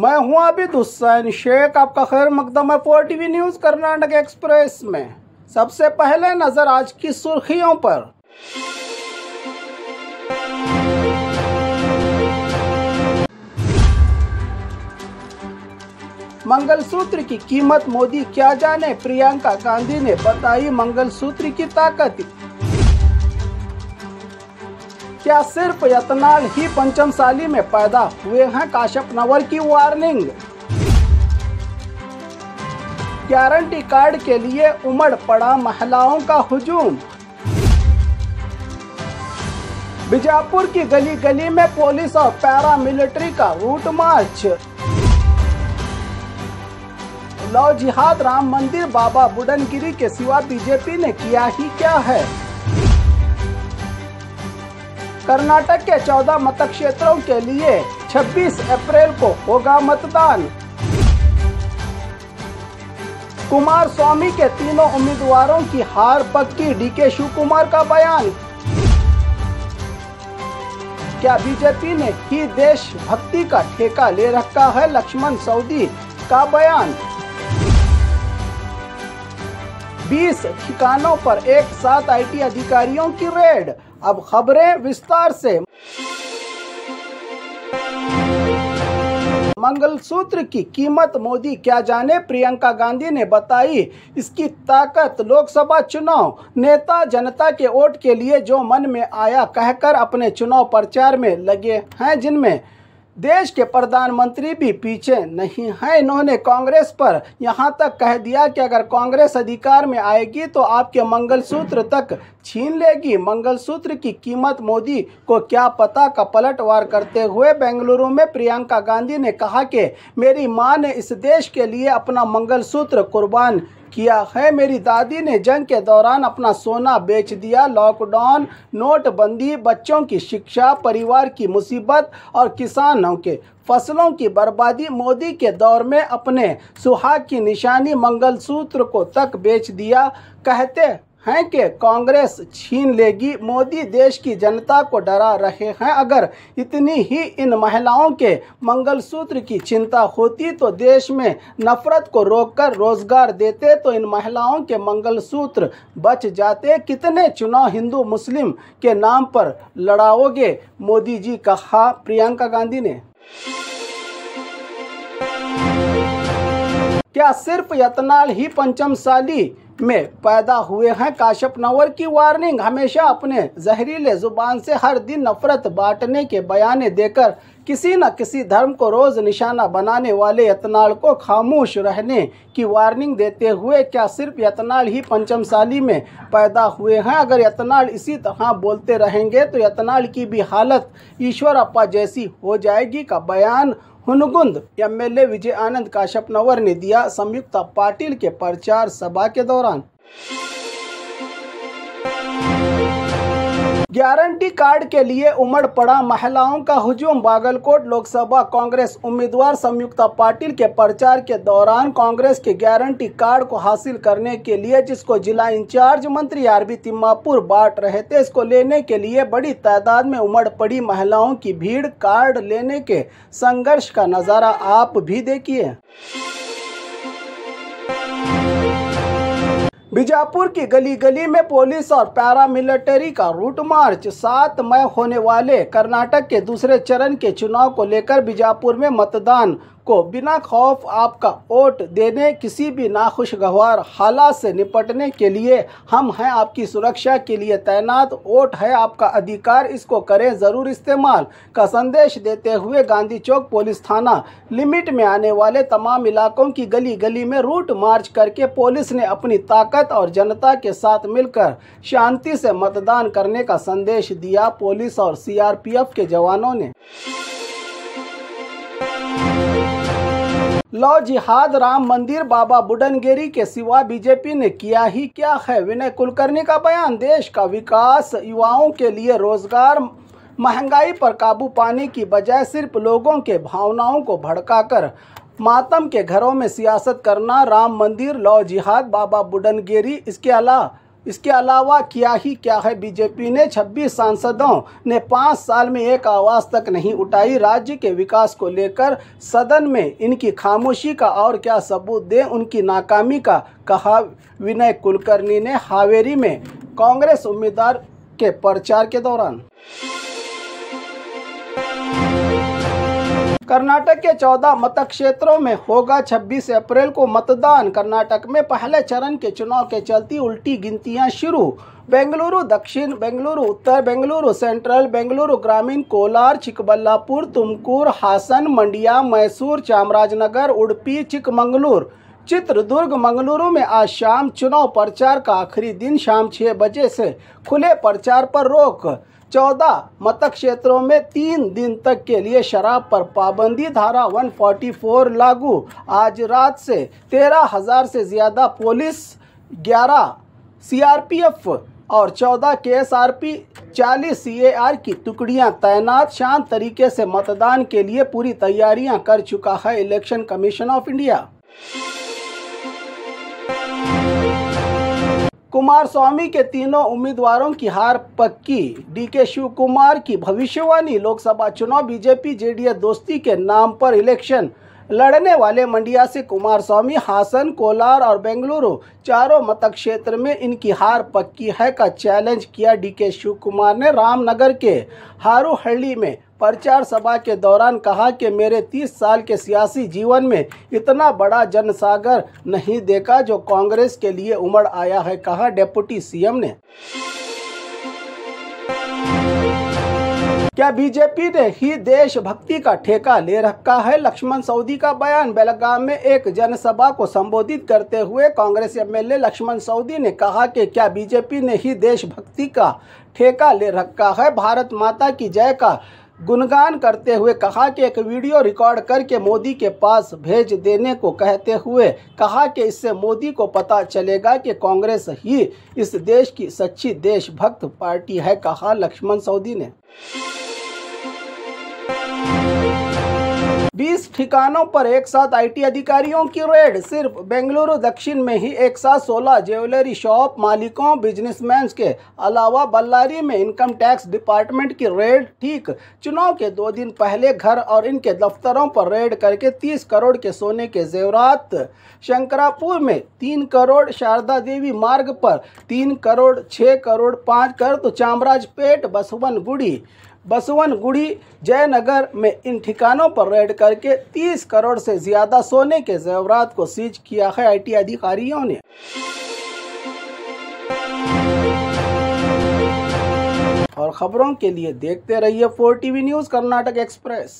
मैं हूं आबिद हुसैन शेख, आपका खैर मकदम है 4TV न्यूज़ कर्नाटक एक्सप्रेस में। सबसे पहले नजर आज की सुर्खियों पर। मंगलसूत्र की कीमत मोदी क्या जाने, प्रियंका गांधी ने बताई मंगलसूत्र की ताकत। क्या सिर्फ यतनाल ही पंचमसाली में पैदा हुए हैं, काश्यप नवर की वार्निंग। गारंटी कार्ड के लिए उमड़ पड़ा महिलाओं का हुजूम। बीजापुर की गली गली में पुलिस और पैरामिलिट्री का रूट मार्च। लव जिहाद राम मंदिर बाबा बुडनगिरी के सिवा बीजेपी ने किया ही क्या है। कर्नाटक के 14 मतक्षेत्रों के लिए 26 अप्रैल को होगा मतदान। कुमार स्वामी के तीनों उम्मीदवारों की हार पक्की, डीके शिवकुमार का बयान। क्या बीजेपी ने ही देशभक्ति का ठेका ले रखा है, लक्ष्मण सवदी का बयान। 20 ठिकानों पर एक साथ आईटी अधिकारियों की रेड। अब खबरें विस्तार से। मंगलसूत्र की कीमत मोदी क्या जाने, प्रियंका गांधी ने बताई इसकी ताकत। लोकसभा चुनाव नेता जनता के वोट के लिए जो मन में आया कहकर अपने चुनाव प्रचार में लगे हैं, जिनमें देश के प्रधानमंत्री भी पीछे नहीं हैं। इन्होंने कांग्रेस पर यहां तक कह दिया कि अगर कांग्रेस अधिकार में आएगी तो आपके मंगलसूत्र तक छीन लेगी। मंगलसूत्र की कीमत मोदी को क्या पता का पलटवार करते हुए बेंगलुरु में प्रियंका गांधी ने कहा कि मेरी मां ने इस देश के लिए अपना मंगलसूत्र कुर्बान किया है। मेरी दादी ने जंग के दौरान अपना सोना बेच दिया। लॉकडाउन, नोटबंदी, बच्चों की शिक्षा, परिवार की मुसीबत और किसानों के फसलों की बर्बादी, मोदी के दौर में अपने सुहाग की निशानी मंगलसूत्र को तक बेच दिया। कहते हैं कि कांग्रेस छीन लेगी, मोदी देश की जनता को डरा रहे हैं। अगर इतनी ही इन महिलाओं के मंगलसूत्र की चिंता होती तो देश में नफरत को रोककर रोजगार देते तो इन महिलाओं के मंगलसूत्र बच जाते। कितने चुनाव हिंदू मुस्लिम के नाम पर लड़ाओगे, मोदी जी कहा प्रियंका गांधी ने। क्या सिर्फ यतनाल ही पंचमसाली में पैदा हुए हैं, काश्यप नवर की वार्निंग। हमेशा अपने जहरीले जुबान से हर दिन नफरत बांटने के बयाने देकर किसी न किसी धर्म को रोज निशाना बनाने वाले यतनाल को खामोश रहने की वार्निंग देते हुए क्या सिर्फ यतनाल ही पंचमसाली में पैदा हुए हैं, अगर यतनाल इसी तरह बोलते रहेंगे तो यतनाल की भी हालत ईश्वरप्पा जैसी हो जाएगी का बयान हुनगुंद एमएलए विजय आनंद काश्यप नवर ने दिया संयुक्ता पाटिल के प्रचार सभा के दौरान। गारंटी कार्ड के लिए उमड़ पड़ा महिलाओं का हुजूम। बागलकोट लोकसभा कांग्रेस उम्मीदवार संयुक्ता पाटिल के प्रचार के दौरान कांग्रेस के गारंटी कार्ड को हासिल करने के लिए, जिसको जिला इंचार्ज मंत्री आरबी तिम्मापुर बांट रहे थे, इसको लेने के लिए बड़ी तादाद में उमड़ पड़ी महिलाओं की भीड़। कार्ड लेने के संघर्ष का नजारा आप भी देखिए। बीजापुर की गली गली में पुलिस और पैरामिलिट्री का रूट मार्च। 7 मई होने वाले कर्नाटक के दूसरे चरण के चुनाव को लेकर बीजापुर में मतदान को बिना खौफ आपका वोट देने, किसी भी नाखुशगवार हालात से निपटने के लिए हम हैं आपकी सुरक्षा के लिए तैनात। वोट है आपका अधिकार, इसको करें ज़रूर इस्तेमाल का संदेश देते हुए गांधी चौक पुलिस थाना लिमिट में आने वाले तमाम इलाकों की गली गली में रूट मार्च करके पुलिस ने अपनी ताकत और जनता के साथ मिलकर शांति से मतदान करने का संदेश दिया। पुलिस और सीआरपीएफ के जवानों ने लव जिहाद राम मंदिर बाबा बुडनगिरी के सिवा बीजेपी ने किया ही क्या है, विनय कुलकर्णी का बयान। देश का विकास, युवाओं के लिए रोजगार, महंगाई पर काबू पाने की बजाय सिर्फ लोगों के भावनाओं को भड़काकर मातम के घरों में सियासत करना। राम मंदिर, लव जिहाद, बाबा बुडनगिरी, इसके अलावा क्या ही क्या है, बीजेपी ने 26 सांसदों ने 5 साल में एक आवाज़ तक नहीं उठाई। राज्य के विकास को लेकर सदन में इनकी खामोशी का और क्या सबूत दें उनकी नाकामी का, कहा विनय कुलकर्णी ने हावेरी में कांग्रेस उम्मीदवार के प्रचार के दौरान। कर्नाटक के 14 मतक्षेत्रों में होगा 26 अप्रैल को मतदान। कर्नाटक में पहले चरण के चुनाव के चलती उल्टी गिनतियां शुरू। बेंगलुरु दक्षिण, बेंगलुरु उत्तर, बेंगलुरु सेंट्रल, बेंगलुरु ग्रामीण, कोलार, चिकबल्लापुर, तुमकुर, हासन, मंडिया, मैसूर, चामराजनगर, उडुपी, चिकमंगलुरु, चित्रदुर्ग, मंगलुरु में आज शाम चुनाव प्रचार का आखिरी दिन। शाम 6 बजे से खुले प्रचार पर रोक। 14 मतक्षेत्रों में 3 दिन तक के लिए शराब पर पाबंदी, धारा 144 लागू। आज रात से 13,000 से ज़्यादा पुलिस, 11 सीआरपीएफ और 14 केएसआरपी, 40 सीएआर की टुकड़ियां तैनात। शांत तरीके से मतदान के लिए पूरी तैयारियां कर चुका है election commission of India. Kumaraswamy के तीनों उम्मीदवारों की हार पक्की। डीके शिव कुमार की भविष्यवाणी। लोकसभा चुनाव बीजेपी जेडीएस दोस्ती के नाम पर इलेक्शन लड़ने वाले मंडिया से कुमारस्वामी, हासन, कोलार और बेंगलुरु चारों मतक्षेत्र में इनकी हार पक्की है का चैलेंज किया डीके शिव कुमार ने। रामनगर के हारूहल्ली में प्रचार सभा के दौरान कहा कि मेरे 30 साल के सियासी जीवन में इतना बड़ा जनसागर नहीं देखा जो कांग्रेस के लिए उमड़ आया है, कहा डिप्टी सीएम ने। क्या बीजेपी ने ही देशभक्ति का ठेका ले रखा है? लक्ष्मण सवदी का बयान। बेलगाम में एक जनसभा को संबोधित करते हुए कांग्रेस एमएलए लक्ष्मण सवदी ने कहा कि क्या बीजेपी ने ही देशभक्ति का ठेका ले रखा है? भारत माता की जय का गुणगान करते हुए कहा कि एक वीडियो रिकॉर्ड करके मोदी के पास भेज देने को कहते हुए कहा कि इससे मोदी को पता चलेगा कि कांग्रेस ही इस देश की सच्ची देशभक्त पार्टी है, कहा लक्ष्मण सवदी ने। 20 ठिकानों पर एक साथ आईटी अधिकारियों की रेड। सिर्फ बेंगलुरु दक्षिण में ही एक साथ 16 ज्वेलरी शॉप मालिकों, बिजनेसमैन के अलावा बल्लारी में इनकम टैक्स डिपार्टमेंट की रेड। ठीक चुनाव के 2 दिन पहले घर और इनके दफ्तरों पर रेड करके 30 करोड़ के सोने के जेवरात। शंकरापुर में 3 करोड़, शारदा देवी मार्ग पर 3 करोड़, 6 करोड़, 5 करोड़, तो चामराजपेट, बसवनगुड़ी, जयनगर में इन ठिकानों पर रेड करके 30 करोड़ से ज़्यादा सोने के जेवरात को सीज किया है आईटी अधिकारियों ने। और खबरों के लिए देखते रहिए 4 टीवी न्यूज़ कर्नाटक एक्सप्रेस।